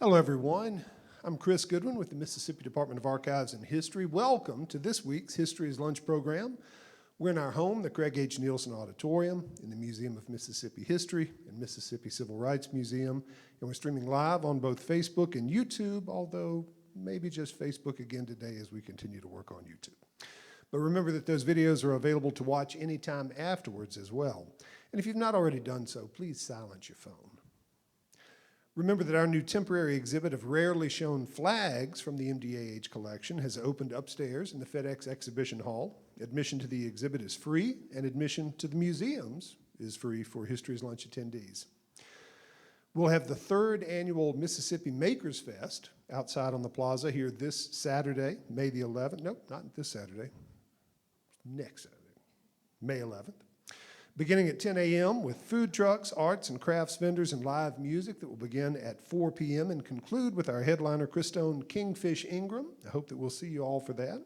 Hello, everyone. I'm Chris Goodwin with the Mississippi Department of Archives and History. Welcome to this week's History is Lunch program. We're in our home, the Craig H. Nielsen Auditorium, in the Museum of Mississippi History and Mississippi Civil Rights Museum, and we're streaming live on both Facebook and YouTube, although maybe just Facebook again today as we continue to work on YouTube. But remember that those videos are available to watch anytime afterwards as well. And if you've not already done so, please silence your phone. Remember that our new temporary exhibit of rarely shown flags from the MDAH collection has opened upstairs in the FedEx Exhibition Hall. Admission to the exhibit is free, and admission to the museums is free for History's Lunch attendees. We'll have the third annual Mississippi Makers Fest outside on the plaza here this Saturday, May the 11th. Nope, not this Saturday. Next Saturday, May 11th. Beginning at 10 a.m. with food trucks, arts and crafts vendors, and live music that will begin at 4 p.m. and conclude with our headliner, Christone Kingfish Ingram. I hope that we'll see you all for that.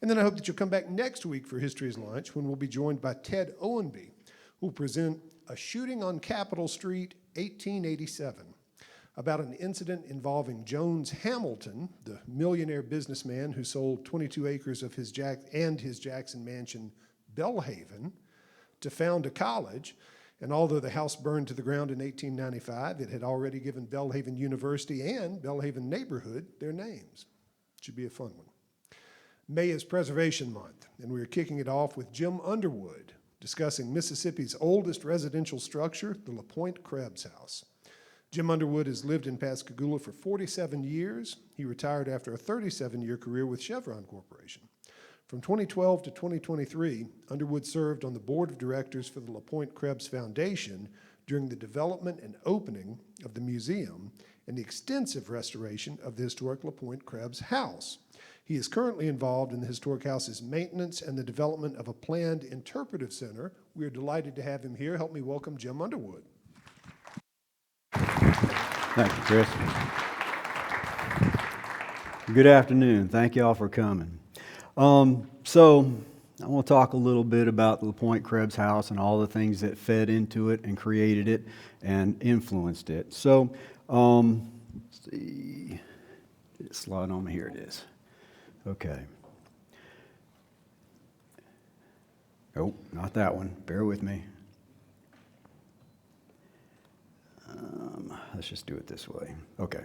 And then I hope that you'll come back next week for History's Lunch when we'll be joined by Ted Owenby, who will present A Shooting on Capitol Street, 1887, about an incident involving Jones Hamilton, the millionaire businessman who sold 22 acres of his Jackson mansion, Belhaven, to found a college, and although the house burned to the ground in 1895, it had already given Belhaven University and Belhaven neighborhood their names. It should be a fun one. May is Preservation Month, and we are kicking it off with Jim Underwood discussing Mississippi's oldest residential structure, the La-Pointe Krebs House. Jim Underwood has lived in Pascagoula for 47 years. He retired after a 37-year career with Chevron Corporation. From 2012 to 2023, Underwood served on the board of directors for the La-Pointe-Krebs Foundation during the development and opening of the museum and the extensive restoration of the historic La-Pointe-Krebs House. He is currently involved in the historic house's maintenance and the development of a planned interpretive center. We are delighted to have him here. Help me welcome Jim Underwood. Thank you, Chris. Good afternoon. Thank you all for coming. So I want to talk a little bit about the La-Pointe-Krebs House and all the things that fed into it and created it and influenced it. So, let's see, did it slide on me? Here it is. Okay. Oh, not that one. Bear with me. Let's just do it this way. Okay.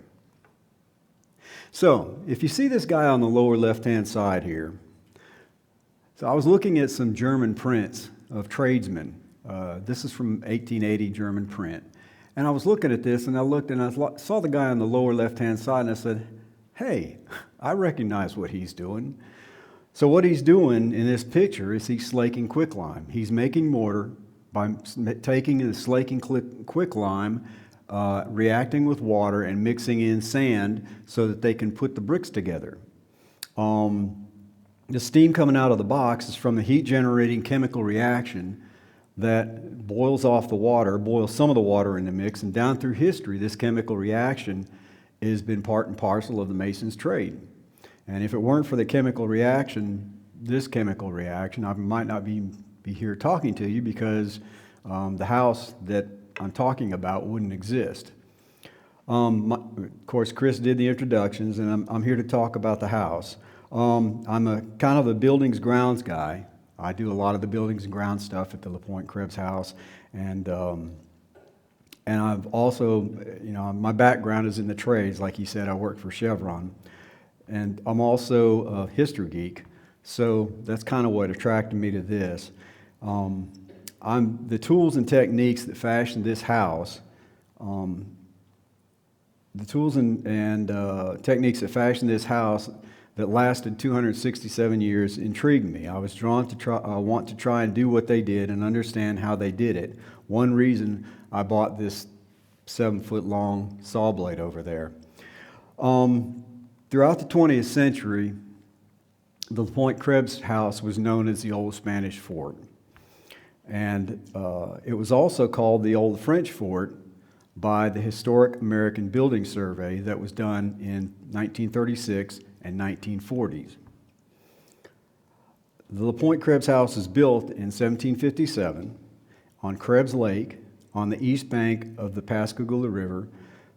So, if you see this guy on the lower left-hand side here, so I was looking at some German prints of tradesmen. This is from 1880 German print. And I was looking at this, and I looked and I saw the guy on the lower left-hand side, and I said, hey, I recognize what he's doing. So what he's doing in this picture is he's slaking quicklime. He's making mortar by taking and slaking quicklime, reacting with water and mixing in sand so that they can put the bricks together. The steam coming out of the box is from the heat-generating chemical reaction that boils off the water, boils some of the water in the mix, and down through history, this chemical reaction has been part and parcel of the mason's trade. And if it weren't for the chemical reaction, this chemical reaction, I might not be here talking to you because the house that I'm talking about wouldn't exist. Of course, Chris did the introductions, and I'm here to talk about the house. I'm a kind of a buildings grounds guy. I do a lot of the buildings and grounds stuff at the La-Pointe-Krebs House, and I've also, my background is in the trades. Like he said, I work for Chevron, and I'm also a history geek. So that's kind of what attracted me to this. The tools and techniques that fashioned this house. The tools and techniques that fashioned this house that lasted 267 years intrigued me. I was drawn to want to try and do what they did and understand how they did it. One reason I bought this 7-foot-long saw blade over there. Throughout the 20th century, the La-Pointe-Krebs House was known as the Old Spanish Fort. And it was also called the Old French Fort by the Historic American Building Survey that was done in 1936 and 1940s. The La-Pointe-Krebs House is built in 1757 on Krebs Lake on the east bank of the Pascagoula River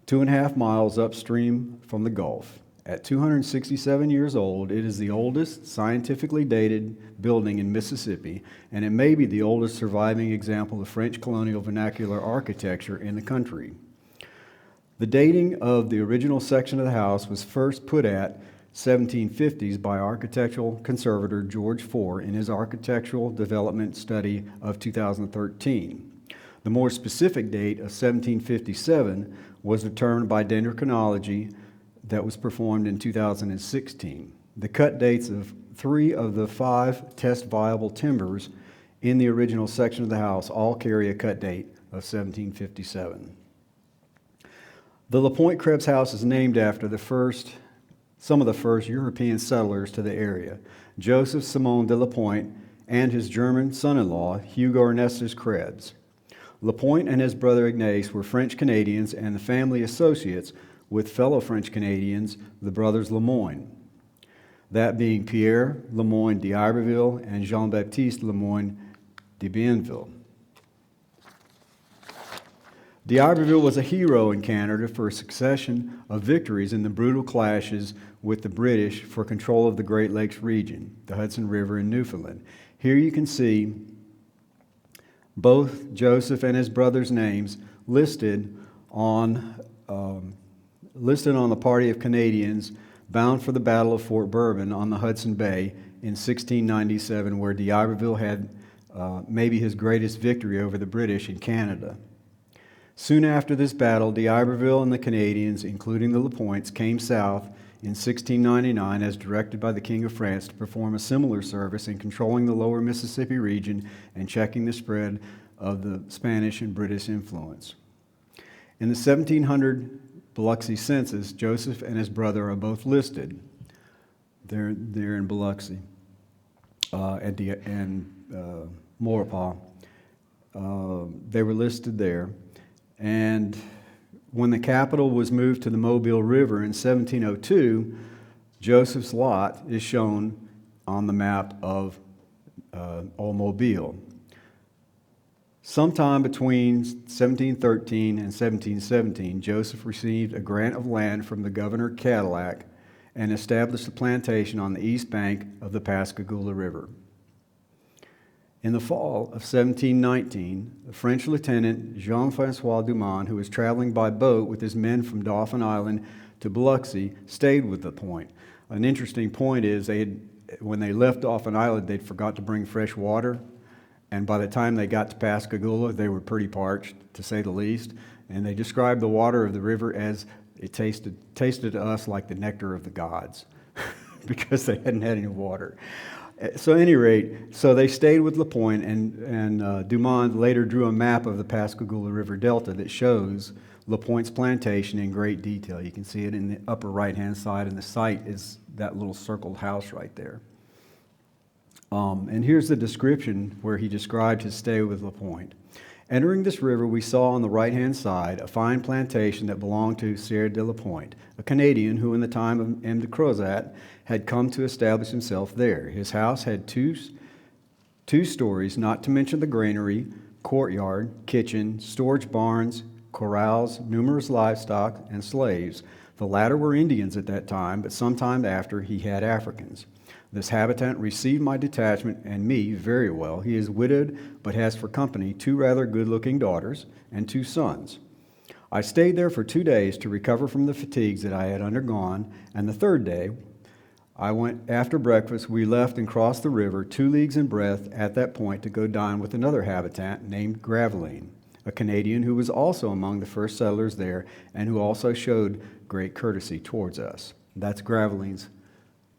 2.5 miles upstream from the Gulf. At 267 years old, it is the oldest scientifically dated building in Mississippi, and it may be the oldest surviving example of French colonial vernacular architecture in the country. The dating of the original section of the house was first put at 1750s by architectural conservator George Four in his architectural development study of 2013. The more specific date of 1757 was determined by dendrochronology that was performed in 2016. The cut dates of 3 of the 5 test viable timbers in the original section of the house all carry a cut date of 1757. The La-Pointe Krebs House is named after some of the first European settlers to the area, Joseph Simon de LaPointe and his German son-in-law, Hugo Ernestus Krebs. LaPointe and his brother Ignace were French Canadians and the family associates with fellow French Canadians, the brothers Lemoyne, that being Pierre Lemoyne d'Iberville and Jean-Baptiste Lemoyne de Bienville. D'Iberville was a hero in Canada for a succession of victories in the brutal clashes with the British for control of the Great Lakes region, the Hudson River and Newfoundland. Here you can see both Joseph and his brother's names listed on the party of Canadians bound for the Battle of Fort Bourbon on the Hudson Bay in 1697, where d'Iberville had maybe his greatest victory over the British in Canada. Soon after this battle, d'Iberville and the Canadians, including the LaPointes, came south in 1699 as directed by the King of France to perform a similar service in controlling the lower Mississippi region and checking the spread of the Spanish and British influence. In the 1700 Biloxi census, Joseph and his brother are both listed. They're in Biloxi and Maurepas. They were listed there. And when the capital was moved to the Mobile River in 1702, Joseph's lot is shown on the map of Old Mobile. Sometime between 1713 and 1717, Joseph received a grant of land from the governor Cadillac and established a plantation on the east bank of the Pascagoula River. In the fall of 1719, the French lieutenant Jean-François Dumont, who was traveling by boat with his men from Dauphin Island to Biloxi, stayed with LaPointe. An interesting point is when they left Dauphin Island, they'd forgot to bring fresh water, and by the time they got to Pascagoula, they were pretty parched, to say the least, and they described the water of the river as it tasted to us like the nectar of the gods, because they hadn't had any water. So at any rate, so they stayed with LaPointe, and Dumont later drew a map of the Pascagoula River Delta that shows LaPointe's plantation in great detail. You can see it in the upper right-hand side, and the site is that little circled house right there. And here's the description where he described his stay with LaPointe. Entering this river, we saw on the right-hand side a fine plantation that belonged to Sieur de LaPointe, a Canadian who in the time of M. de Crozat had come to establish himself there. His house had two stories, not to mention the granary, courtyard, kitchen, storage barns, corrals, numerous livestock, and slaves. The latter were Indians at that time, but sometime after he had Africans. This habitant received my detachment and me very well. He is widowed, but has for company 2 rather good-looking daughters and 2 sons. I stayed there for 2 days to recover from the fatigues that I had undergone, and the 3rd day, after breakfast, we left and crossed the river 2 leagues in breadth at that point to go dine with another habitant named Graveline, a Canadian who was also among the first settlers there and who also showed great courtesy towards us. That's Graveline's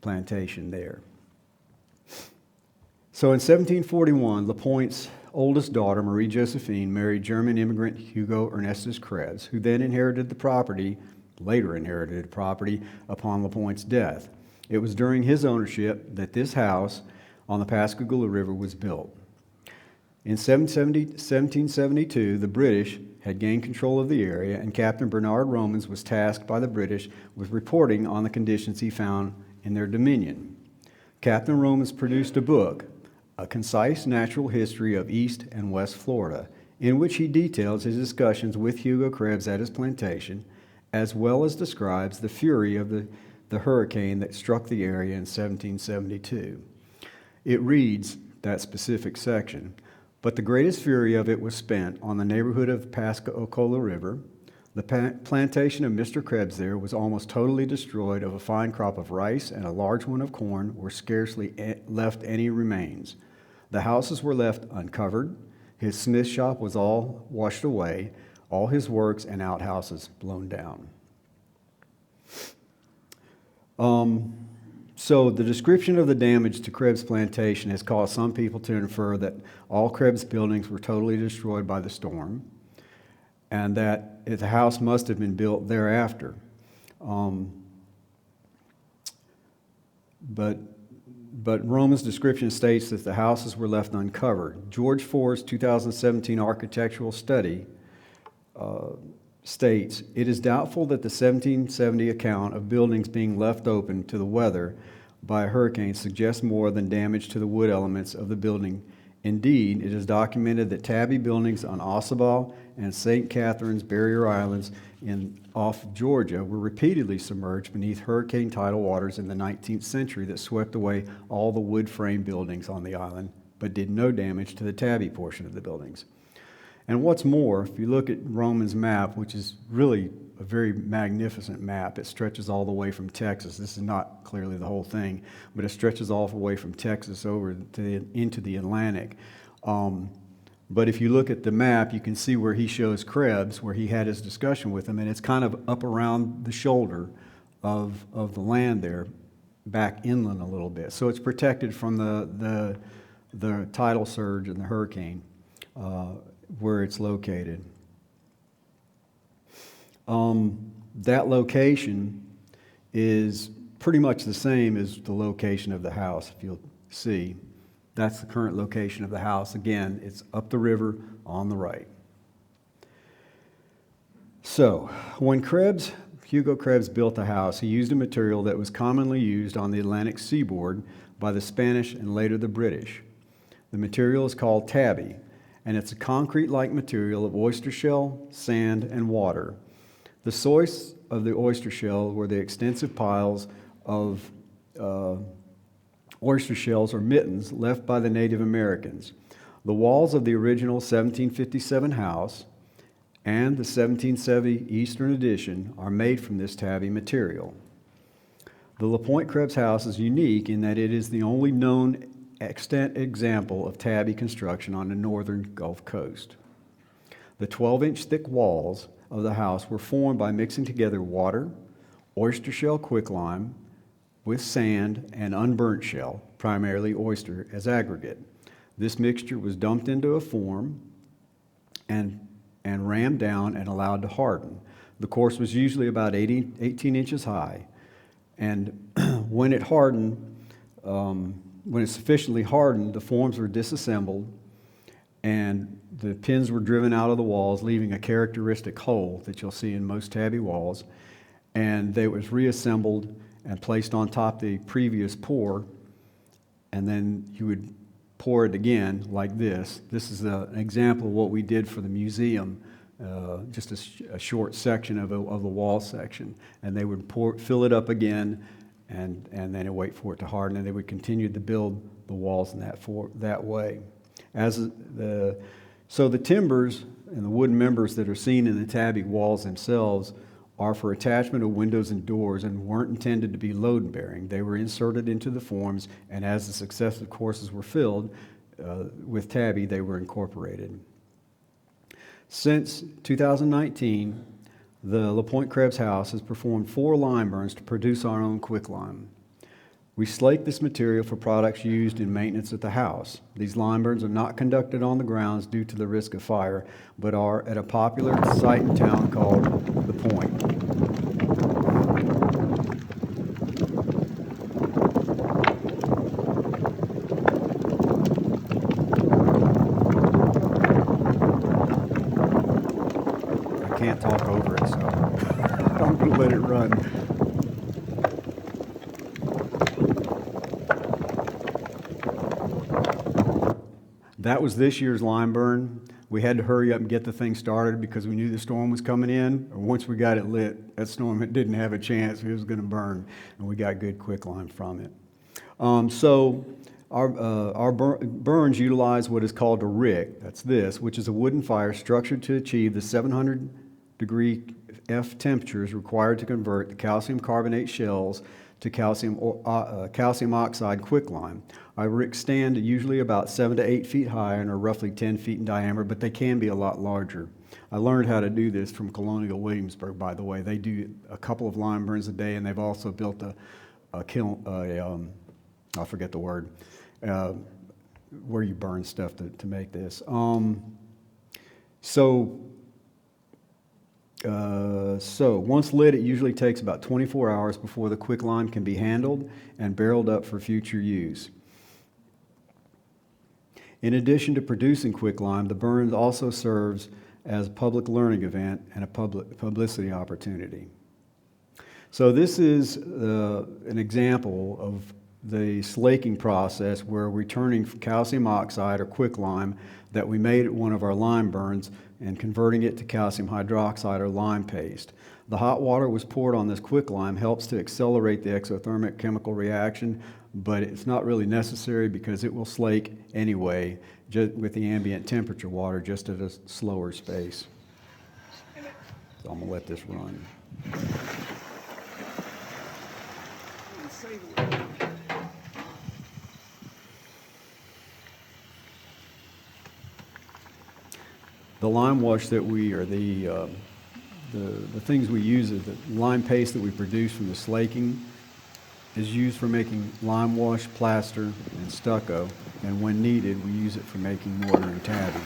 plantation there. So in 1741, LaPointe's oldest daughter, Marie Josephine, married German immigrant Hugo Ernestus Krebs, who then later inherited the property upon LaPointe's death. It was during his ownership that this house on the Pascagoula River was built. In 1772, the British had gained control of the area, and Captain Bernard Romans was tasked by the British with reporting on the conditions he found in their dominion. Captain Romans produced a book, A Concise Natural History of East and West Florida, in which he details his discussions with Hugo Krebs at his plantation as well as describes the fury of the hurricane that struck the area in 1772. It reads, that specific section, but the greatest fury of it was spent on the neighborhood of Pascagoula River. The plantation of Mr. Krebs there was almost totally destroyed of a fine crop of rice and a large one of corn, where scarcely left any remains. The houses were left uncovered. His smith shop was all washed away, all his works and outhouses blown down. So the description of the damage to Krebs Plantation has caused some people to infer that all Krebs buildings were totally destroyed by the storm, and that the house must have been built thereafter. But Roman's description states that the houses were left uncovered. George Ford's 2017 architectural study states, it is doubtful that the 1770 account of buildings being left open to the weather by a hurricane suggests more than damage to the wood elements of the building. Indeed, it is documented that Tabby buildings on Ossabaw and St. Catherine's Barrier Islands off Georgia were repeatedly submerged beneath hurricane tidal waters in the 19th century that swept away all the wood frame buildings on the island, but did no damage to the Tabby portion of the buildings. And what's more, if you look at Roman's map, which is really a very magnificent map, it stretches all the way from Texas. This is not clearly the whole thing, but it stretches all the way from Texas over into the Atlantic. But if you look at the map, you can see where he shows Krebs, where he had his discussion with him, and it's kind of up around the shoulder of the land there, back inland a little bit. So it's protected from the tidal surge and the hurricane where it's located. That location is pretty much the same as the location of the house, if you'll see. That's the current location of the house. Again, it's up the river on the right. So, when Hugo Krebs built the house, he used a material that was commonly used on the Atlantic seaboard by the Spanish and later the British. The material is called tabby, and it's a concrete-like material of oyster shell, sand, and water. The source of the oyster shell were the extensive piles of oyster shells or mittens left by the Native Americans. The walls of the original 1757 house and the 1770 Eastern Addition are made from this tabby material. The La-Pointe-Krebs House is unique in that it is the only known extant example of tabby construction on the northern Gulf Coast. The 12-inch thick walls of the house were formed by mixing together water, oyster shell quicklime, with sand and unburnt shell, primarily oyster, as aggregate. This mixture was dumped into a form and rammed down and allowed to harden. The course was usually about 18 inches high, and when it hardened, when it sufficiently hardened, the forms were disassembled and the pins were driven out of the walls, leaving a characteristic hole that you'll see in most tabby walls, and they was reassembled and placed on top of the previous pour, and then you would pour it again like this. This is an example of what we did for the museum, just a short section of the wall section, and they would fill it up again, and then wait for it to harden, and they would continue to build the walls in that way. So the timbers and the wooden members that are seen in the tabby walls themselves are for attachment of windows and doors and weren't intended to be load-bearing. They were inserted into the forms, and as the successive courses were filled with tabby, they were incorporated. Since 2019, the La-Pointe-Krebs House has performed 4 lime burns to produce our own quicklime. We slake this material for products used in maintenance at the house. These lime burns are not conducted on the grounds due to the risk of fire, but are at a popular site in town called La-Pointe. I can't talk over it, so I'm going to let it run. That was this year's lime burn. We had to hurry up and get the thing started because we knew the storm was coming in. Once we got it lit, that storm didn't have a chance. It was going to burn, and we got good quicklime from it. So our burns utilize what is called a rick, that's this, which is a wooden fire structured to achieve the 700-degree F temperatures required to convert the calcium carbonate shells to calcium oxide quicklime. Our ricks stand usually about 7 to 8 feet high and are roughly 10 feet in diameter, but they can be a lot larger. I learned how to do this from Colonial Williamsburg, by the way. They do a couple of lime burns a day, and they've also built a kiln, I forget the word, where you burn stuff to make this. So once lit, it usually takes about 24 hours before the quicklime can be handled and barreled up for future use. In addition to producing quicklime, the burn also serves as a public learning event and a publicity opportunity. So this is an example of the slaking process where we're turning calcium oxide or quicklime that we made at one of our lime burns and converting it to calcium hydroxide or lime paste. The hot water was poured on this quicklime helps to accelerate the exothermic chemical reaction, but it's not really necessary because it will slake anyway just with the ambient temperature water, just at a slower pace. So I'm going to let this run. The lime wash that the things we use, is the lime paste that we produce from the slaking is used for making lime wash, plaster, and stucco, and when needed, we use it for making mortar and tabby.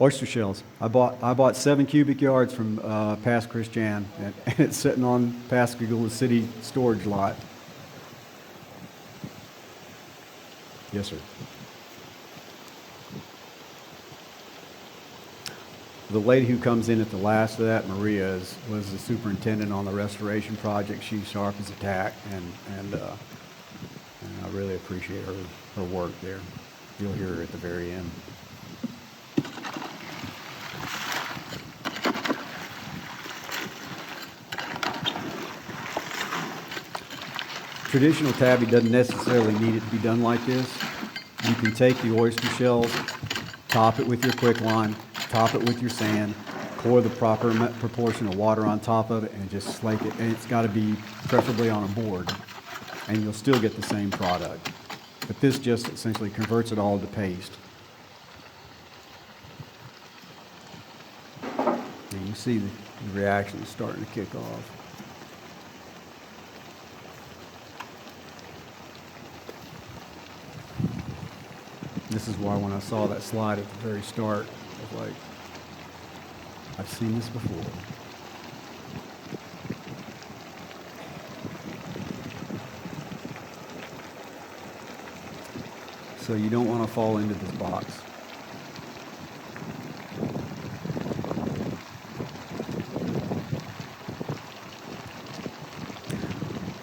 Oyster shells. I bought 7 cubic yards from Pascagoula, and it's sitting on Pascagoula City storage lot. Yes, sir. The lady who comes in at the last of that, Maria, was the superintendent on the restoration project. She's sharp as a tack, and I really appreciate her work there. You'll hear her at the very end. Traditional tabby doesn't necessarily need it to be done like this. You can take the oyster shells, top it with your quicklime, top it with your sand, pour the proper proportion of water on top of it, and just slake it. And it's got to be preferably on a board, and you'll still get the same product. But this just essentially converts it all to paste. And you can see the reaction is starting to kick off. This is why when I saw that slide at the very start, I was like, I've seen this before. So you don't want to fall into this box.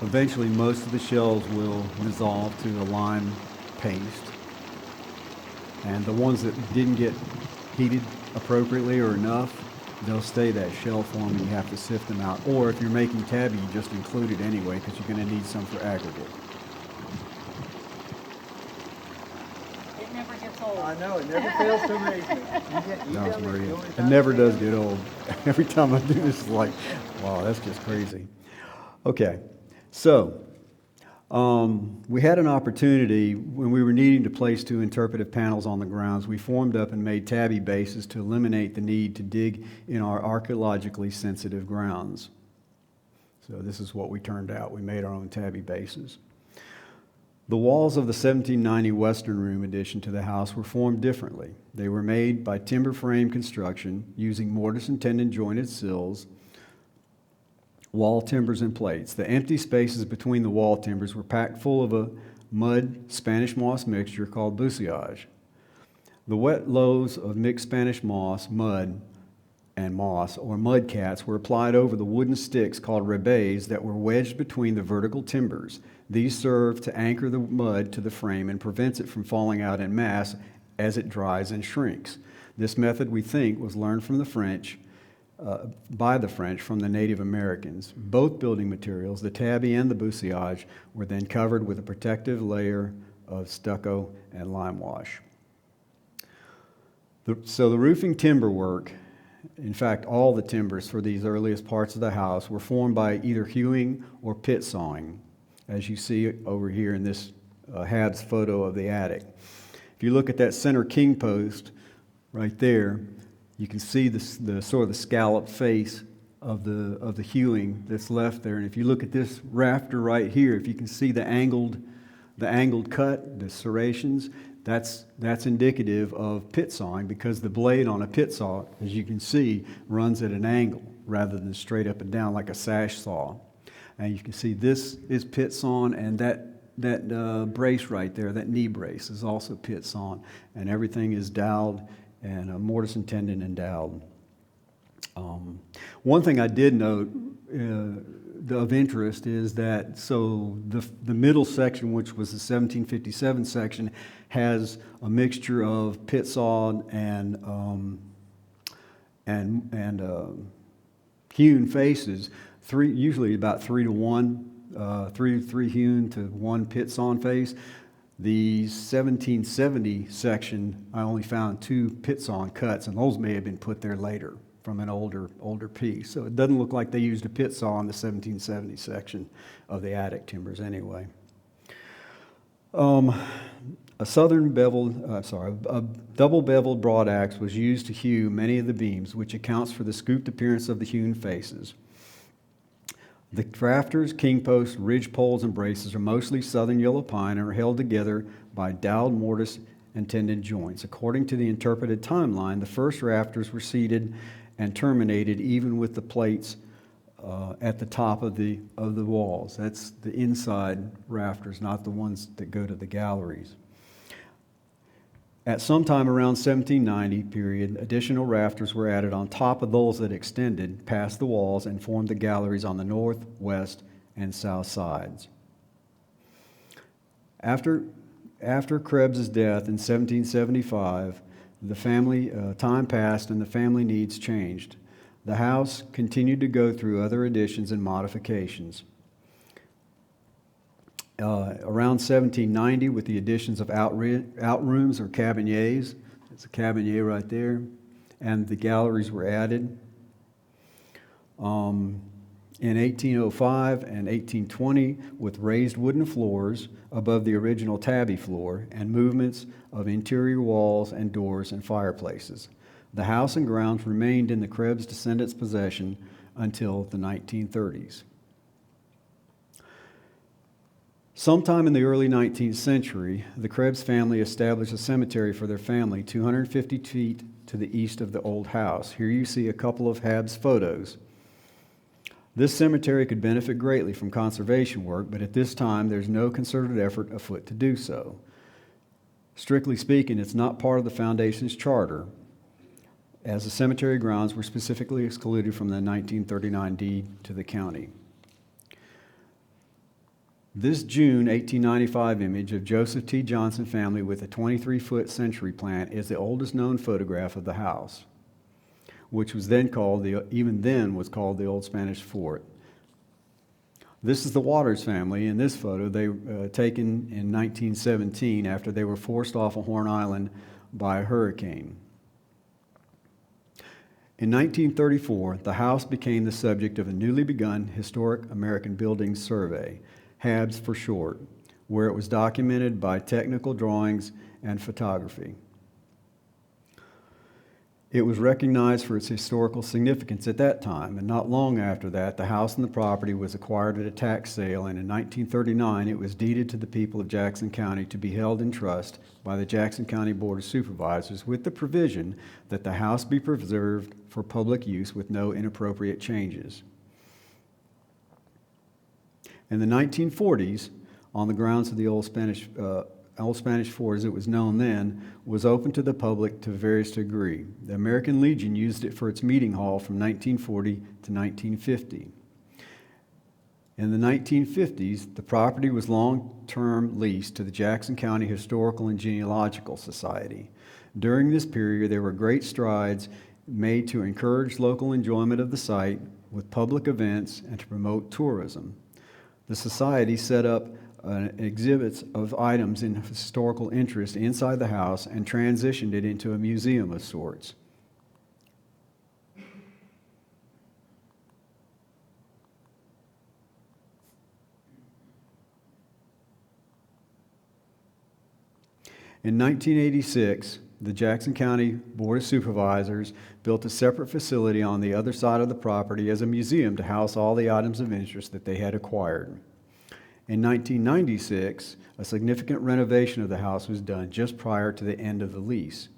Eventually, most of the shells will dissolve to a lime paste. And the ones that didn't get heated appropriately or enough, they'll stay that shell form and you have to sift them out. Or if you're making tabby, you just include it anyway because you're going to need some for aggregate. It never gets old. I know, it never fails to amaze me. That was Maria. It never does get old. Every time I do this, it's like, wow, that's just crazy. Okay, so we had an opportunity when we were needing to place 2 interpretive panels on the grounds. We formed up and made tabby bases to eliminate the need to dig in our archaeologically sensitive grounds. So this is what we turned out. We made our own tabby bases. The walls of the 1790 Western Room addition to the house were formed differently. They were made by timber frame construction using mortise and tenon jointed sills, wall timbers and plates. The empty spaces between the wall timbers were packed full of a mud Spanish moss mixture called bucillage. The wet loaves of mixed Spanish moss, mud, and moss, or mudcats, were applied over the wooden sticks called rebets that were wedged between the vertical timbers. These serve to anchor the mud to the frame and prevents it from falling out en masse as it dries and shrinks. This method, we think, was learned from the French, by the French from the Native Americans. Both building materials, the tabby and the buissage, were then covered with a protective layer of stucco and lime wash. So the roofing timber work, in fact, all the timbers for these earliest parts of the house were formed by either hewing or pit sawing, as you see over here in this Hab's photo of the attic. If you look at that center king post right there, you can see the sort of the scalloped face of the hewing that's left there. And if you look at this rafter right here, if you can see the angled cut, the serrations, that's indicative of pit sawing, because the blade on a pit saw, as you can see, runs at an angle rather than straight up and down like a sash saw. And you can see this is pit sawn, and that brace right there, that knee brace, is also pit sawn, and everything is doweled and mortise and tenon and doweled. One thing I did note of interest is that the middle section, which was the 1757 section, has a mixture of pit sawed and hewn faces, usually about 3 to 1, 3 hewn to 1 pit sawn face. The 1770 section, I only found 2 pit sawn cuts, and those may have been put there later from an older piece. So it doesn't look like they used a pit saw in the 1770 section of the attic timbers anyway. A double beveled broad axe was used to hew many of the beams, which accounts for the scooped appearance of the hewn faces. The rafters, king posts, ridge poles, and braces are mostly southern yellow pine and are held together by doweled mortise and tenon joints. According to the interpreted timeline, the first rafters were seated and terminated even with the plates at the top of the walls. That's the inside rafters, not the ones that go to the galleries. At some time around 1790 period, additional rafters were added on top of those that extended past the walls and formed the galleries on the north, west, and south sides. After Krebs's death in 1775, time passed and the family needs changed. The house continued to go through other additions and modifications. Around 1790, with the additions of outrooms or cabinets, it's a cabinet right there, and the galleries were added. In 1805 and 1820, with raised wooden floors above the original tabby floor and movements of interior walls and doors and fireplaces. The house and grounds remained in the Krebs descendants' possession until the 1930s. Sometime in the early 19th century, the Krebs family established a cemetery for their family 250 feet to the east of the old house. Here you see a couple of Hab's photos. This cemetery could benefit greatly from conservation work, but at this time there's no concerted effort afoot to do so. Strictly speaking, it's not part of the foundation's charter, as the cemetery grounds were specifically excluded from the 1939 deed to the county. This June 1895 image of Joseph T. Johnson family with a 23-foot century plant is the oldest known photograph of the house, which was then called was called the Old Spanish Fort. This is the Waters family. In this photo, they taken in 1917 after they were forced off of Horn Island by a hurricane. In 1934, the house became the subject of a newly begun Historic American Buildings Survey, HABS for short, where it was documented by technical drawings and photography. It was recognized for its historical significance at that time, and not long after that, the house and the property was acquired at a tax sale, and in 1939, it was deeded to the people of Jackson County to be held in trust by the Jackson County Board of Supervisors with the provision that the house be preserved for public use with no inappropriate changes. In the 1940s, on the grounds of the old Spanish Old Spanish Fort as it was known then, was open to the public to various degree. The American Legion used it for its meeting hall from 1940 to 1950. In the 1950s, the property was long-term leased to the Jackson County Historical and Genealogical Society. During this period, there were great strides made to encourage local enjoyment of the site with public events and to promote tourism. The society set up exhibits of items in historical interest inside the house and transitioned it into a museum of sorts. In 1986, the Jackson County Board of Supervisors built a separate facility on the other side of the property as a museum to house all the items of interest that they had acquired. In 1996, a significant renovation of the house was done just prior to the end of the lease.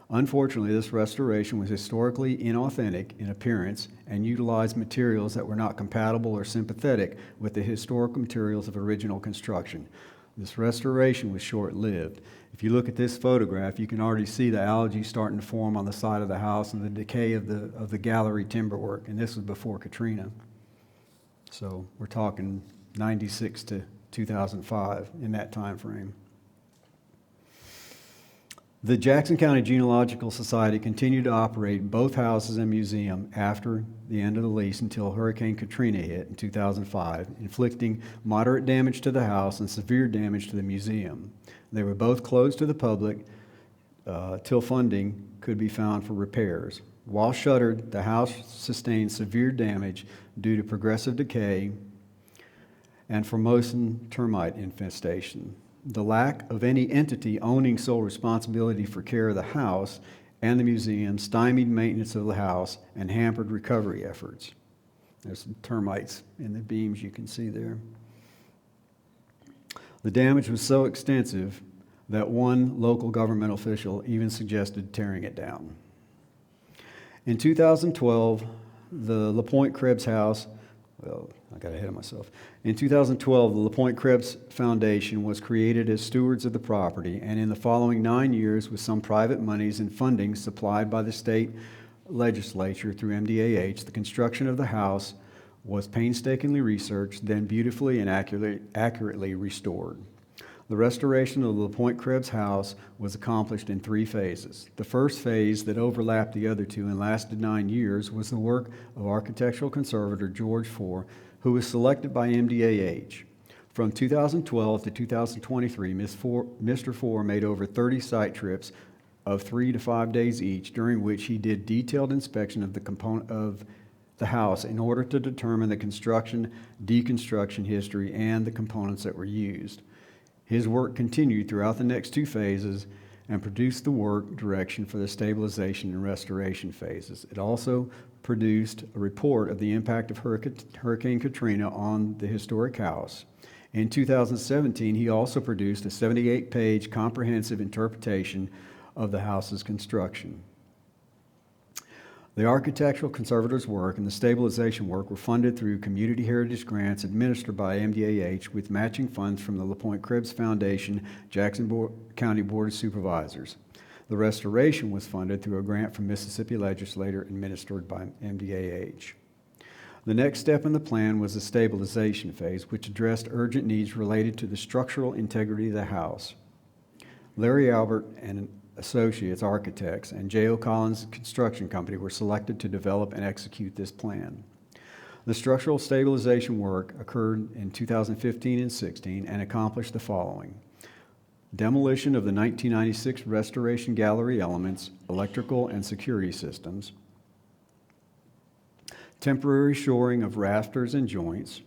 Unfortunately, this restoration was historically inauthentic in appearance and utilized materials that were not compatible or sympathetic with the historical materials of original construction. This restoration was short-lived. If you look at this photograph, you can already see the algae starting to form on the side of the house and the decay of the gallery timberwork, and this was before Katrina. So we're talking 96 to 2005 in that time frame. The Jackson County Genealogical Society continued to operate both houses and museum after the end of the lease until Hurricane Katrina hit in 2005, inflicting moderate damage to the house and severe damage to the museum. They were both closed to the public till funding could be found for repairs. While shuttered, the house sustained severe damage due to progressive decay and Formosan termite infestation. The lack of any entity owning sole responsibility for care of the house and the museum stymied maintenance of the house and hampered recovery efforts. There's some termites in the beams you can see there. The damage was so extensive that one local government official even suggested tearing it down. In 2012, the La-Pointe-Krebs House, I got ahead of myself. In 2012, the La-Pointe-Krebs Foundation was created as stewards of the property, and in the following 9 years, with some private monies and funding supplied by the state legislature through MDAH, the construction of the house was painstakingly researched, then beautifully and accurately restored. The restoration of the La-Pointe-Krebs House was accomplished in 3 phases. The first phase, that overlapped the other 2 and lasted 9 years, was the work of architectural conservator George Four, who was selected by MDAH. From 2012 to 2023, Mr. Four made over 30 site trips of 3 to 5 days each, during which he did detailed inspection of the component of the house in order to determine the construction, deconstruction history, and the components that were used. His work continued throughout the next 2 phases and produced the work direction for the stabilization and restoration phases. It also produced a report of the impact of Hurricane Katrina on the historic house. In 2017, he also produced a 78-page comprehensive interpretation of the house's construction. The architectural conservator's work and the stabilization work were funded through community heritage grants administered by MDAH with matching funds from the La-Pointe-Krebs Foundation, Jackson County Board of Supervisors. The restoration was funded through a grant from Mississippi legislator administered by MDAH. The next step in the plan was the stabilization phase, which addressed urgent needs related to the structural integrity of the house. Larry Albert and Associates Architects and J.O. Collins Construction Company were selected to develop and execute this plan. The structural stabilization work occurred in 2015 and 16 and accomplished the following: demolition of the 1996 restoration gallery elements, electrical and security systems, temporary shoring of rafters and joints,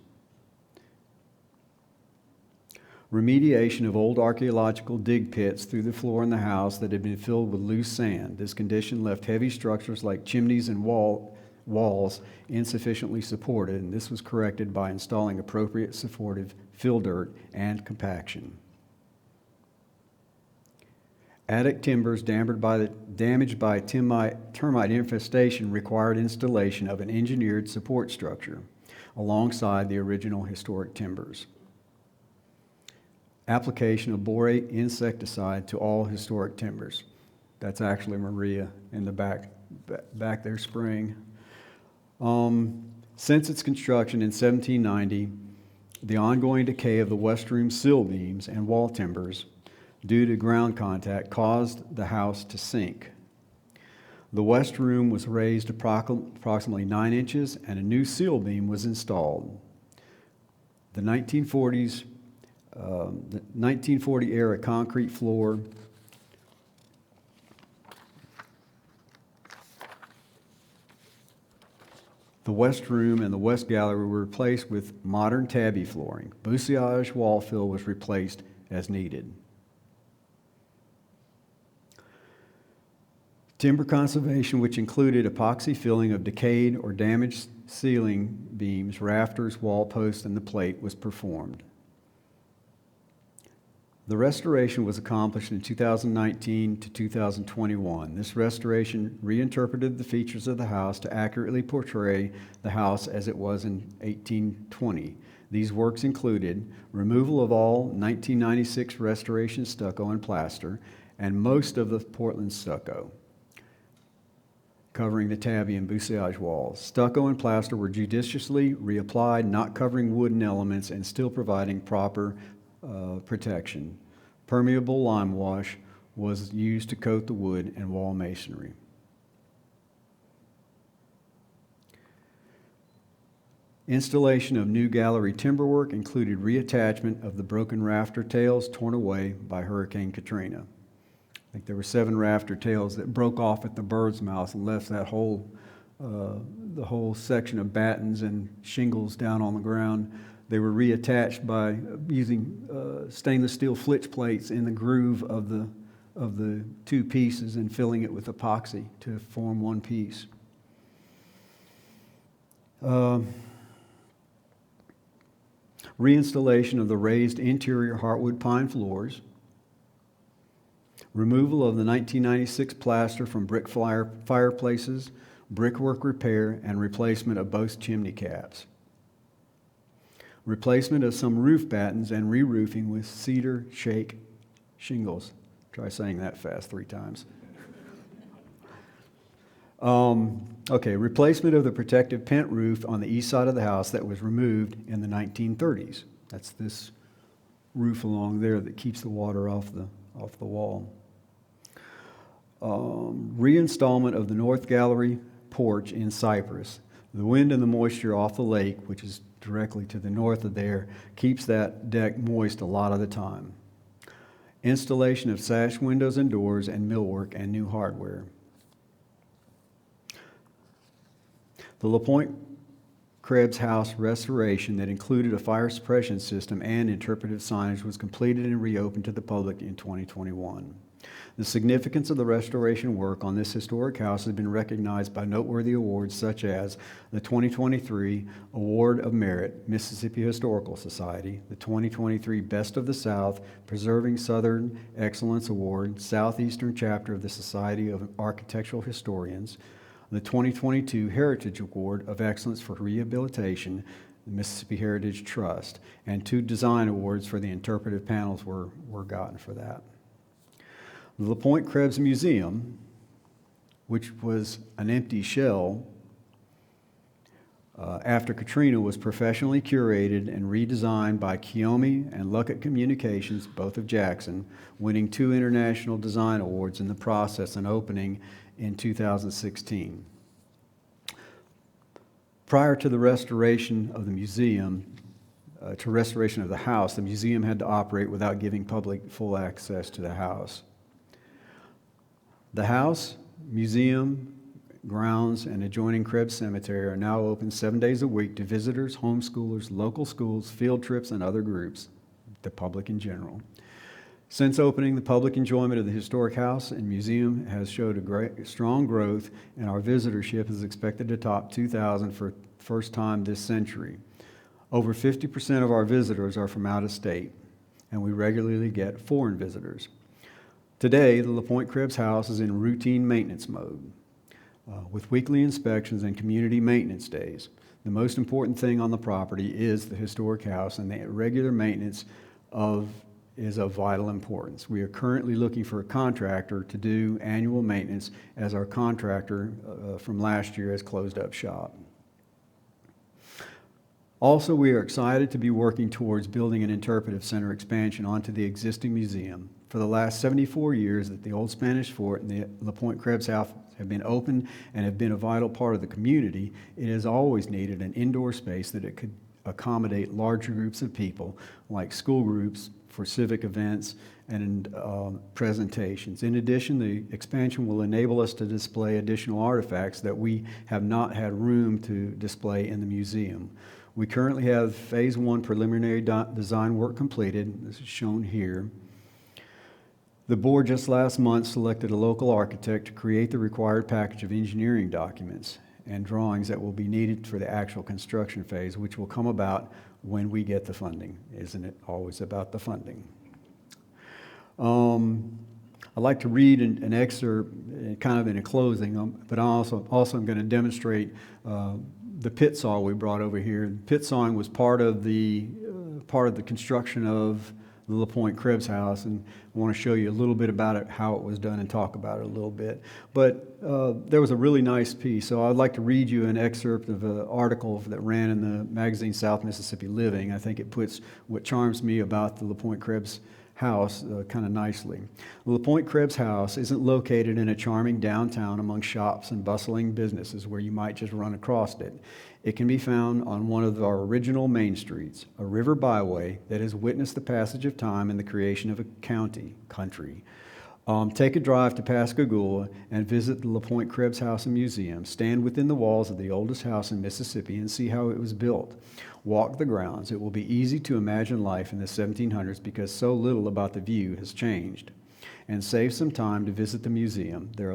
remediation of old archaeological dig pits through the floor in the house that had been filled with loose sand. This condition left heavy structures like chimneys and walls insufficiently supported, and this was corrected by installing appropriate supportive fill dirt and compaction. Attic timbers damaged by termite infestation required installation of an engineered support structure alongside the original historic timbers. application of borate insecticide to all historic timbers. That's actually Maria in the back there spraying. Since its construction in 1790, the ongoing decay of the west room sill beams and wall timbers due to ground contact caused the house to sink. The west room was raised approximately 9 inches and a new sill beam was installed. The 1940 era concrete floor The west room and the west gallery were replaced with modern tabby flooring. Bousillage wall fill was replaced as needed. Timber conservation, which included epoxy filling of decayed or damaged ceiling beams, rafters, wall posts, and the plate, was performed. The restoration was accomplished in 2019 to 2021. This restoration reinterpreted the features of the house to accurately portray the house as it was in 1820. These works included removal of all 1996 restoration stucco and plaster, and most of the Portland stucco, covering the tabby and bousillage walls. Stucco and plaster were judiciously reapplied, not covering wooden elements and still providing proper protection. Permeable lime wash was used to coat the wood and wall masonry. Installation of new gallery timberwork included reattachment of the broken rafter tails torn away by Hurricane Katrina. I think there were 7 rafter tails that broke off at the bird's mouth and left that the whole section of battens and shingles down on the ground. They were reattached by using stainless steel flitch plates in the groove of the 2 pieces and filling it with epoxy to form one piece. Reinstallation of the raised interior heartwood pine floors. Removal of the 1996 plaster from brick fireplaces, brickwork repair, and replacement of both chimney caps. Replacement of some roof battens and re-roofing with cedar shake shingles. Try saying that fast 3 times. Replacement of the protective pent roof on the east side of the house that was removed in the 1930s. That's this roof along there that keeps the water off the wall. Reinstallment of the north gallery porch in cypress. The wind and the moisture off the lake, which is directly to the north of there, keeps that deck moist a lot of the time. Installation of sash windows and doors and millwork and new hardware. The La-Pointe-Krebs House restoration that included a fire suppression system and interpretive signage was completed and reopened to the public in 2021. The significance of the restoration work on this historic house has been recognized by noteworthy awards such as the 2023 Award of Merit, Mississippi Historical Society, the 2023 Best of the South, Preserving Southern Excellence Award, Southeastern Chapter of the Society of Architectural Historians, the 2022 Heritage Award of Excellence for Rehabilitation, the Mississippi Heritage Trust, and 2 design awards for the interpretive panels were gotten for that. The La-Pointe-Krebs Museum, which was an empty shell after Katrina, was professionally curated and redesigned by Kiyomi and Luckett Communications, both of Jackson, winning 2 international design awards in the process and opening in 2016. Prior to the restoration of the museum, restoration of the house, the museum had to operate without giving public full access to the house. The house, museum, grounds, and adjoining Krebs Cemetery are now open 7 days a week to visitors, homeschoolers, local schools, field trips, and other groups, the public in general. Since opening, the public enjoyment of the historic house and museum has showed strong growth, and our visitorship is expected to top 2,000 for the first time this century. Over 50% of our visitors are from out of state, and we regularly get foreign visitors. Today, the La-Pointe-Krebs House is in routine maintenance mode with weekly inspections and community maintenance days. The most important thing on the property is the historic house and the regular maintenance of is of vital importance. We are currently looking for a contractor to do annual maintenance, as our contractor from last year has closed up shop. Also, we are excited to be working towards building an interpretive center expansion onto the existing museum. For the last 74 years that the Old Spanish Fort and the La-Pointe-Krebs House have been open and have been a vital part of the community, it has always needed an indoor space that it could accommodate larger groups of people, like school groups, for civic events and presentations. In addition, the expansion will enable us to display additional artifacts that we have not had room to display in the museum. We currently have Phase 1 preliminary design work completed. This is shown here. The board just last month selected a local architect to create the required package of engineering documents and drawings that will be needed for the actual construction phase, which will come about when we get the funding. Isn't it always about the funding? I'd like to read an excerpt kind of in a closing, but I also am going to demonstrate the pit saw we brought over here. Pit sawing was part of the construction of the La-Pointe-Krebs House, and I want to show you a little bit about it, how it was done, and talk about it a little bit. But there was a really nice piece, so I'd like to read you an excerpt of an article that ran in the magazine South Mississippi Living. I think it puts what charms me about the La-Pointe-Krebs House kind of nicely. The La-Pointe-Krebs House isn't located in a charming downtown among shops and bustling businesses where you might just run across it. It can be found on one of our original main streets, a river byway that has witnessed the passage of time and the creation of a country. Take a drive to Pascagoula and visit the La-Pointe-Krebs House and Museum. Stand within the walls of the oldest house in Mississippi and see how it was built. Walk the grounds. It will be easy to imagine life in the 1700s because so little about the view has changed. And save some time to visit the museum. There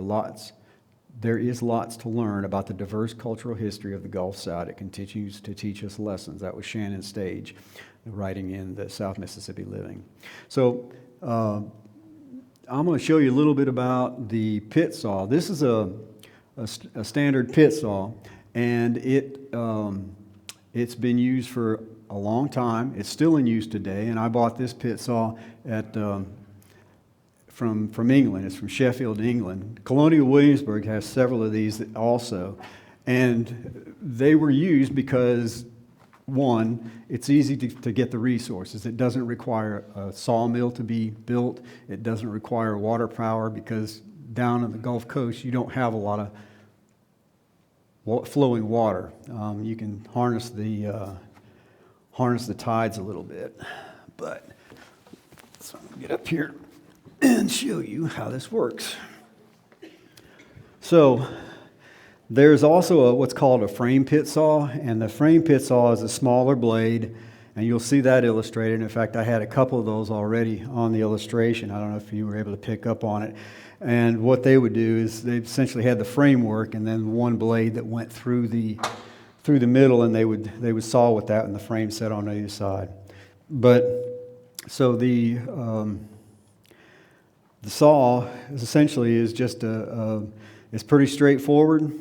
is lots to learn about the diverse cultural history of the Gulf South. It continues to teach us lessons. That was Shannon Stage writing in the South Mississippi Living. So I'm going to show you a little bit about the pit saw. This is a standard pit saw, and it's been used for a long time. It's still in use today, and I bought this pit saw from England. It's from Sheffield, England. Colonial Williamsburg has several of these also, and they were used because, one, it's easy to get the resources. It doesn't require a sawmill to be built. It doesn't require water power because down on the Gulf Coast you don't have a lot of flowing water. You can harness the tides a little bit. But so I'm gonna get up here and show you how this works. So there's also what's called a frame pit saw, and the frame pit saw is a smaller blade, and you'll see that illustrated. In fact, I had a couple of those already on the illustration. I don't know if you were able to pick up on it. And what they would do is they essentially had the framework and then one blade that went through the middle, and they would saw with that, and the frame set on either side. But so the saw is essentially just it's pretty straightforward,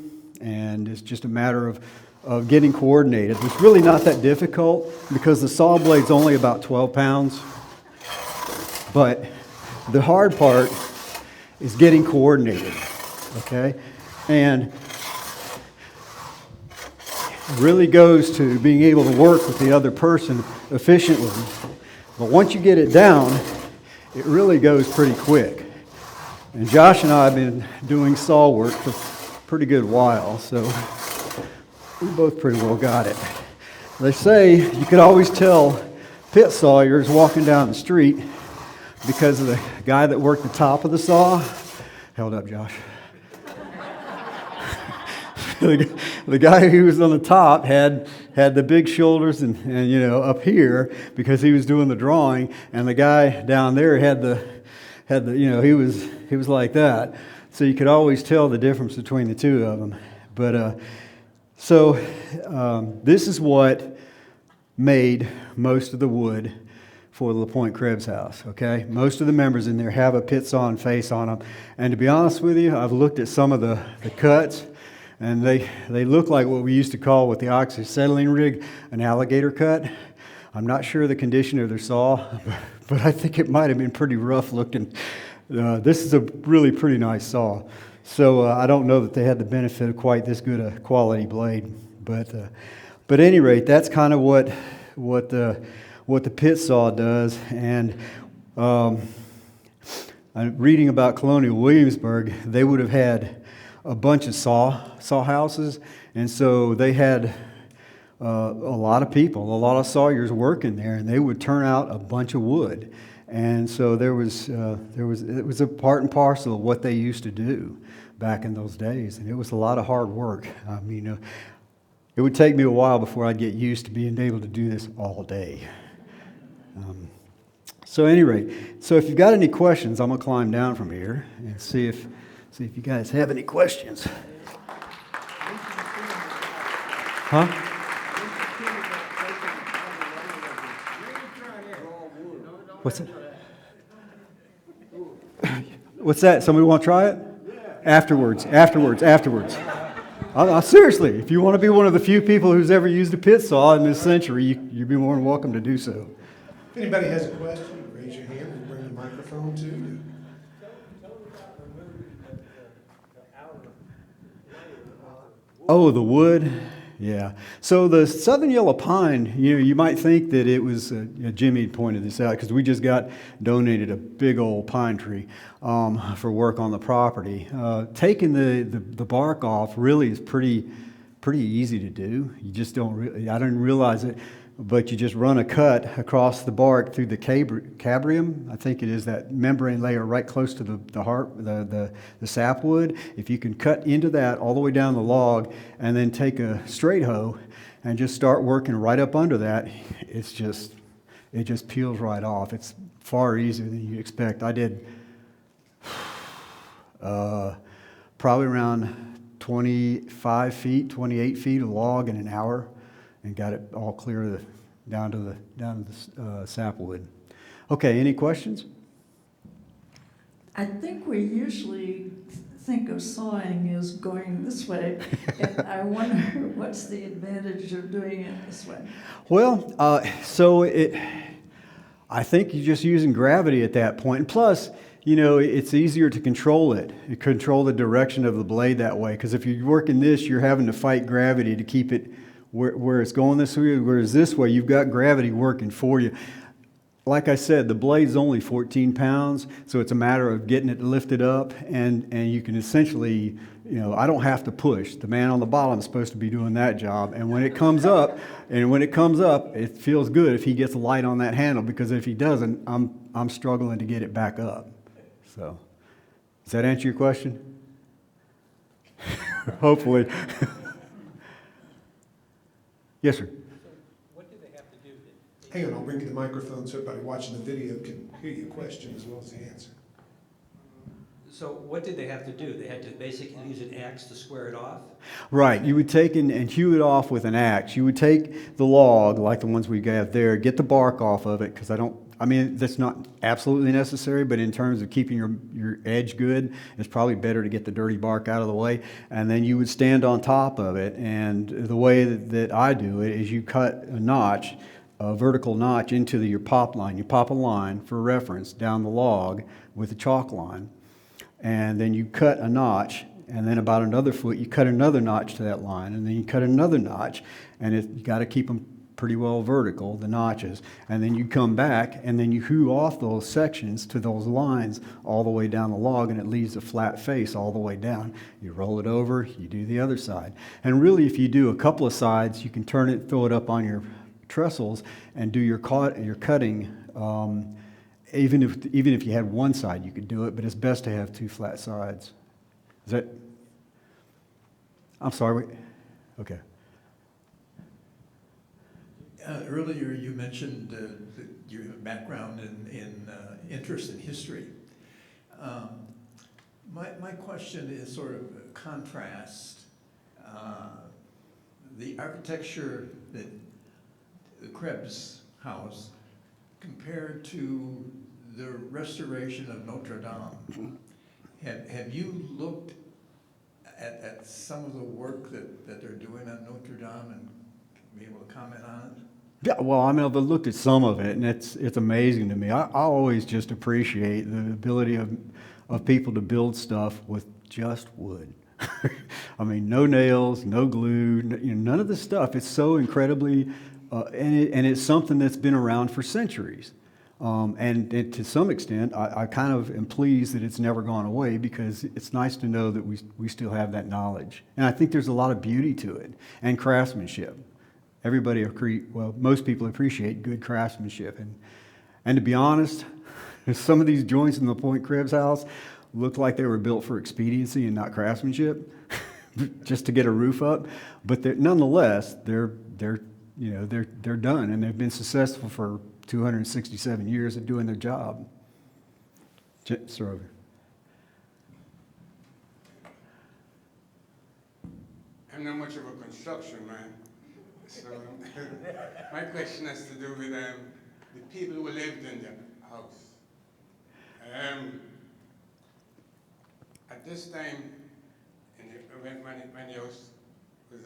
and it's just a matter of getting coordinated. It's really not that difficult because the saw blade's only about 12 pounds. But the hard part is getting coordinated, okay? And it really goes to being able to work with the other person efficiently. But once you get it down, it really goes pretty quick. And Josh and I have been doing saw work for a pretty good while, so we both pretty well got it. They say you could always tell pit sawyers walking down the street because of the guy that worked the top of the saw. Held up, Josh. The guy who was on the top had the big shoulders and up here because he was doing the drawing, and the guy down there had the he was like that. So you could always tell the difference between the two of them. But this is what made most of the wood for the La-Pointe-Krebs House, okay? Most of the members in there have a pit saw and face on them. And to be honest with you, I've looked at some of the cuts, and they look like what we used to call with the oxyacetylene rig an alligator cut. I'm not sure of the condition of their saw, but I think it might have been pretty rough looking. This is a really pretty nice saw. So I don't know that they had the benefit of quite this good a quality blade. But at any rate, that's kind of what the pit saw does. And I'm reading about Colonial Williamsburg, they would have had a bunch of saw houses, and so they had a lot of people, a lot of sawyers working there, and they would turn out a bunch of wood. And so it was a part and parcel of what they used to do back in those days, and it was a lot of hard work. I mean, it would take me a while before I'd get used to being able to do this all day. So at any rate, so if you've got any questions, I'm gonna climb down from here and see if you guys have any questions. Huh? What's that? What's that? Somebody want to try it? Afterwards. Seriously, if you want to be one of the few people who's ever used a pit saw in this century, you'd be more than welcome to do so. If anybody has a question, raise your hand and bring the microphone to you. Oh, the wood? Yeah. So the southern yellow pine, you might think that it was, Jimmy pointed this out, because we just got donated a big old pine tree for work on the property. Taking the bark off really is pretty easy to do. You just don't I didn't realize it, but you just run a cut across the bark through the cabrium. I think it is that membrane layer right close to the sapwood. If you can cut into that all the way down the log and then take a straight hoe and just start working right up under that, it just peels right off. It's far easier than you expect. I did probably around 25 feet, 28 feet of log in an hour, and got it all clear down to the sapwood. Okay, any questions? I think we usually think of sawing as going this way, and I wonder what's the advantage of doing it this way? Well, I think you're just using gravity at that point. And plus, it's easier to control it. You control the direction of the blade that way, because if you're working this, you're having to fight gravity to keep it where it's going this way, whereas this way, you've got gravity working for you. Like I said, the blade's only 14 pounds, so it's a matter of getting it lifted up, and you can essentially, I don't have to push. The man on the bottom is supposed to be doing that job, and when it comes up, it feels good if he gets light on that handle, because if he doesn't, I'm struggling to get it back up. So, does that answer your question? Hopefully. Yes, sir. What do they have to do? Hang on, I'll bring you the microphone so everybody watching the video can hear your question as well as the answer. So what did they have to do? They had to basically use an axe to square it off? Right. You would take and hew it off with an axe. You would take the log, like the ones we got there, get the bark off of it, because that's not absolutely necessary, but in terms of keeping your edge good, it's probably better to get the dirty bark out of the way. And then you would stand on top of it, and the way that I do it is you cut a vertical notch into your pop line. You pop a line for reference down the log with a chalk line, and then you cut a notch, and then about another foot, you cut another notch to that line, and then you cut another notch, and you got to keep them pretty well vertical, the notches, and then you come back and then you hew off those sections to those lines all the way down the log, and it leaves a flat face all the way down. You roll it over, you do the other side. And really, if you do a couple of sides, you can turn it, throw it up on your trestles and do your cutting. Even if you had one side, you could do it, but it's best to have two flat sides. Is that? I'm sorry. Okay. Earlier, you mentioned your background in interest in history. My question is sort of a contrast. The architecture that the Krebs House compared to the restoration of Notre Dame. Have you looked at some of the work that they're doing on Notre Dame and be able to comment on it? Yeah, well, I mean, I've looked at some of it, and it's amazing to me. I always just appreciate the ability of people to build stuff with just wood. I mean, no nails, no glue, none of the stuff. It's so incredibly, and it's something that's been around for centuries. And to some extent, I kind of am pleased that it's never gone away, because it's nice to know that we still have that knowledge. And I think there's a lot of beauty to it and craftsmanship. Most people appreciate good craftsmanship. And to be honest, some of these joints in the La-Pointe Krebs House look like they were built for expediency and not craftsmanship, just to get a roof up. But nonetheless, they're done, and they've been successful for 267 years of doing their job. Sir. I'm not much of a construction man, so my question has to do with the people who lived in the house. At this time, when the house was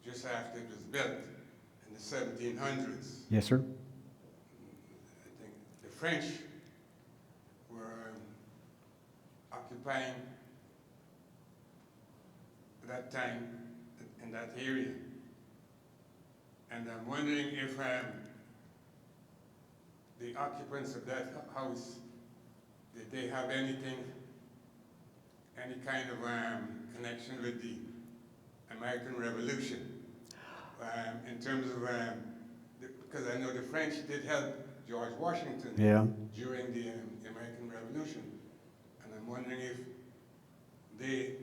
just after it was built in the 1700s, Yes, sir. I think the French were occupying that time in that area. And I'm wondering if the occupants of that house, did they have any kind of connection with the American Revolution? In terms of, because I know the French did help George Washington during the American Revolution. And I'm wondering if they,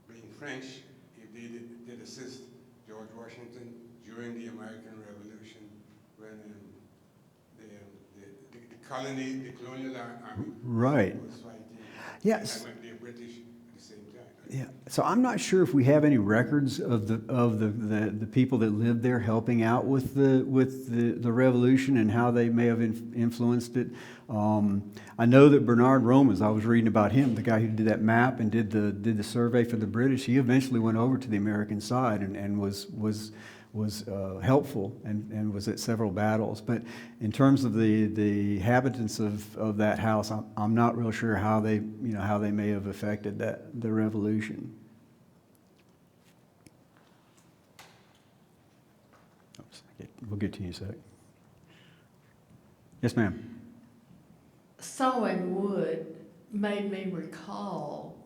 being French, if they did assist George Washington during the American Revolution, when the colonial army was fighting. Yes. And the British at the same time. Yeah. So I'm not sure if we have any records of the people that lived there helping out with the revolution and how they may have influenced it. I know that Bernard Romans, I was reading about him, the guy who did that map and did the survey for the British. He eventually went over to the American side and was helpful and was at several battles. But in terms of the inhabitants of that house, I'm not real sure how they may have affected the revolution. Oops, we'll get to you in a sec. Yes, ma'am. Sawing wood made me recall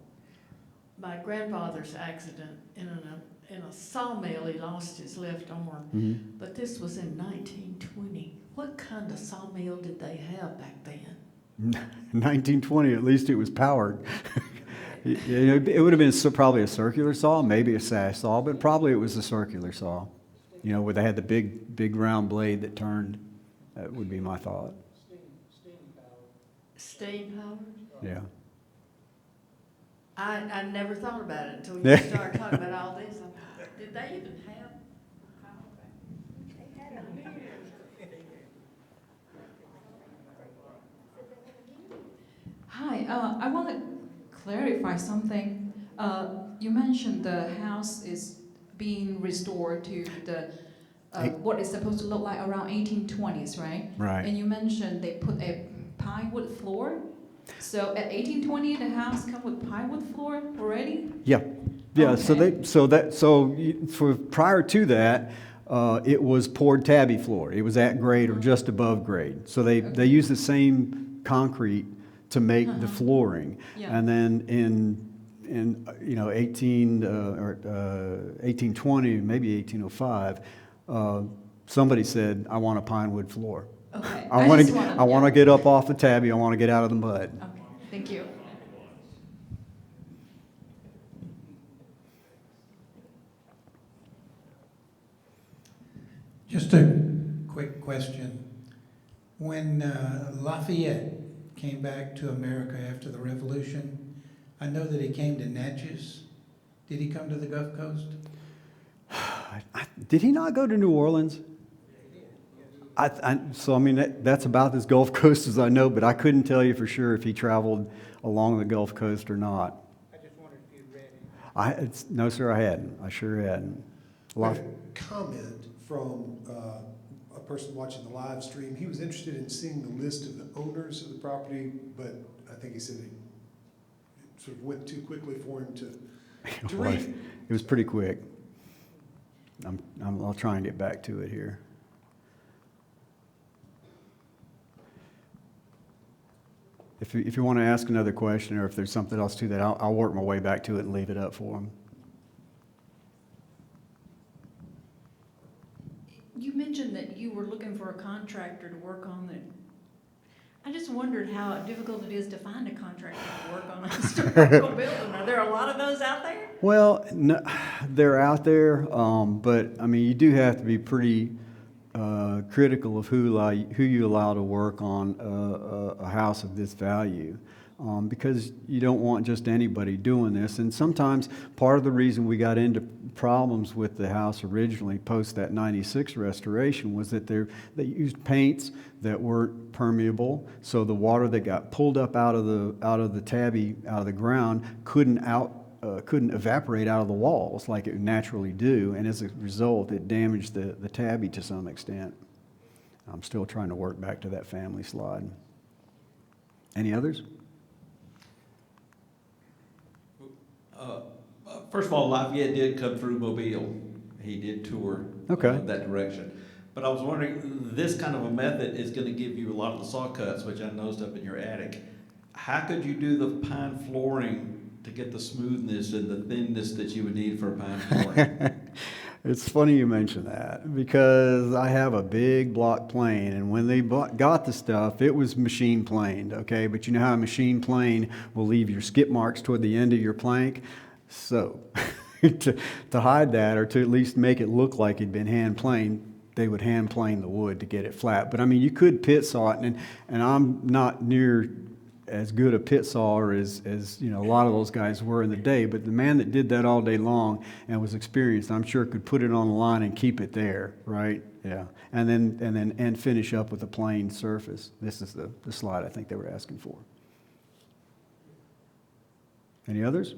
my grandfather's accident in a sawmill. He lost his left arm, but this was in 1920. What kind of sawmill did they have back then? 1920, at least it was powered. It would have been probably a circular saw, maybe a sash saw, but probably it was a circular saw. Where they had the big round blade that turned. That would be my thought. Steam powered? Yeah. I never thought about it until you started talking about all this. Did they even have power back then? Hi, I want to clarify something. You mentioned the house is being restored to the what is supposed to look like around 1820s, right? Right. And you mentioned they put a pine wood floor. So at 1820, the house come with pine wood floor already? Yeah. Yeah. Okay. For prior to that, it was poured tabby floor. It was at grade or just above grade. So they used the same concrete to make the flooring. Yeah. And then in 1820, maybe 1805, somebody said, "I want a pine wood floor." Okay. I want to get up off the tabby. I want to get out of the mud. Okay, thank you. Just a quick question. When Lafayette came back to America after the Revolution, I know that he came to Natchez. Did he come to the Gulf Coast? Did he not go to New Orleans? That's about as Gulf Coast as I know, but I couldn't tell you for sure if he traveled along the Gulf Coast or not. I just wondered if you'd read it. No, sir, I hadn't. I sure hadn't. A comment from a person watching the live stream. He was interested in seeing the list of the owners of the property, but I think he said it sort of went too quickly for him to read. It was pretty quick. I'll try and get back to it here. If you want to ask another question, or if there's something else to that, I'll work my way back to it and leave it up for them. You mentioned that you were looking for a contractor to work on the, I just wondered how difficult it is to find a contractor to work on a historical building. Are there a lot of those out there? Well, no, they're out there, but I mean, you do have to be pretty critical of who you allow to work on a house of this value, because you don't want just anybody doing this. And sometimes part of the reason we got into problems with the house originally post that '96 restoration was that they used paints that weren't permeable, so the water that got pulled up out of the Tabby, out of the ground, couldn't evaporate out of the walls like it would naturally do, and as a result, it damaged the Tabby to some extent. I'm still trying to work back to that family slide. Any others? First of all, Lafayette did come through Mobile. He did tour that direction. But I was wondering, this kind of a method is going to give you a lot of the saw cuts, which I noticed up in your attic. How could you do the pine flooring to get the smoothness and the thinness that you would need for a pine flooring? It's funny you mention that, because I have a big block plane, and when they got the stuff, it was machine planed, okay? But you know how a machine plane will leave your skip marks toward the end of your plank? So to hide that, or to at least make it look like it'd been hand planed, they would hand plane the wood to get it flat. But I mean, you could pit saw it, and I'm not near as good a pit sawer as you know a lot of those guys were in the day, but the man that did that all day long and was experienced, I'm sure could put it on the line and keep it there, right? Yeah, and then finish up with a plain surface. This is the slide I think they were asking for. Any others?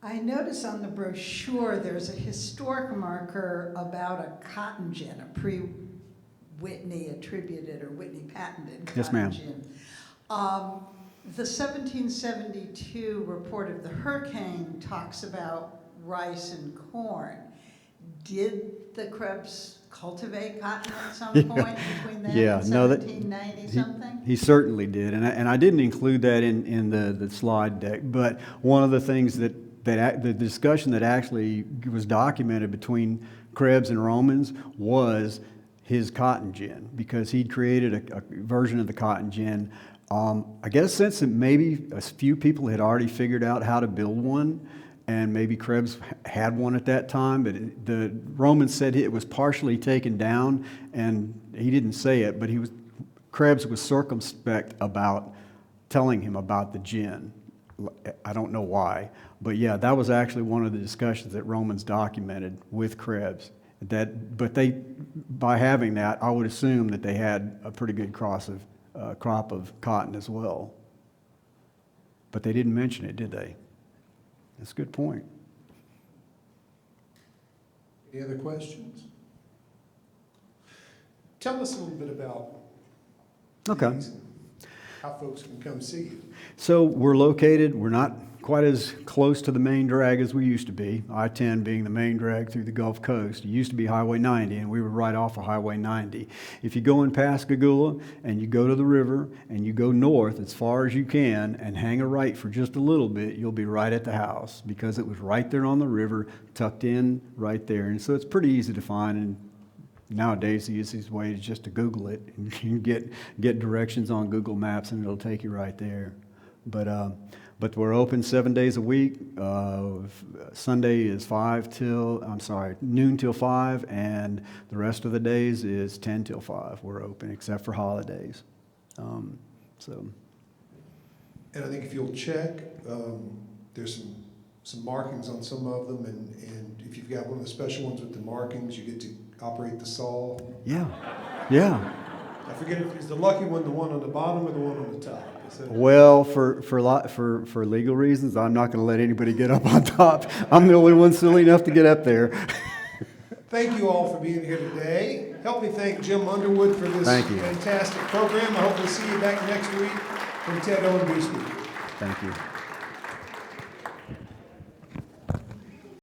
I notice on the brochure there's a historic marker about a cotton gin, a pre-Whitney attributed or Whitney patented cotton Yes, ma'am. gin. The 1772 report of the hurricane talks about rice and corn. Did the Krebs cultivate cotton at some point between then and 1790 something? He certainly did, and I didn't include that in the slide deck, but one of the things that the discussion that actually was documented between Krebs and Romans was his cotton gin, because he created a version of the cotton gin. I get a sense that maybe a few people had already figured out how to build one, and maybe Krebs had one at that time, but the Romans said it was partially taken down, and he didn't say it, but Krebs was circumspect about telling him about the gin. I don't know why, but yeah, that was actually one of the discussions that Romans documented with Krebs. But by having that, I would assume that they had a pretty good crop of cotton as well. But they didn't mention it, did they? That's a good point. Any other questions? Tell us a little bit about these and how folks can come see you. So we're not quite as close to the main drag as we used to be, I-10 being the main drag through the Gulf Coast. It used to be Highway 90, and we were right off of Highway 90. If you go in Pascagoula and you go to the river and you go north as far as you can and hang a right for just a little bit, you'll be right at the house, because it was right there on the river, tucked in right there. And so it's pretty easy to find, and nowadays the easiest way is just to Google it, and you get directions on Google Maps and it'll take you right there. But we're open 7 days a week. Sunday is noon till 5, and the rest of the days is 10 till 5. We're open except for holidays. And I think if you'll check, there's some markings on some of them, and if you've got one of the special ones with the markings, you get to operate the saw. Yeah. I forget if he's the lucky one, the one on the bottom, or the one on the top. Is that- Well, for legal reasons, I'm not going to let anybody get up on top. I'm the only one silly enough to get up there. Thank you all for being here today. Help me thank Jim Underwood for this Thank you. fantastic program. I hope we'll see you back next week from Ted Owenby speaking. Thank you.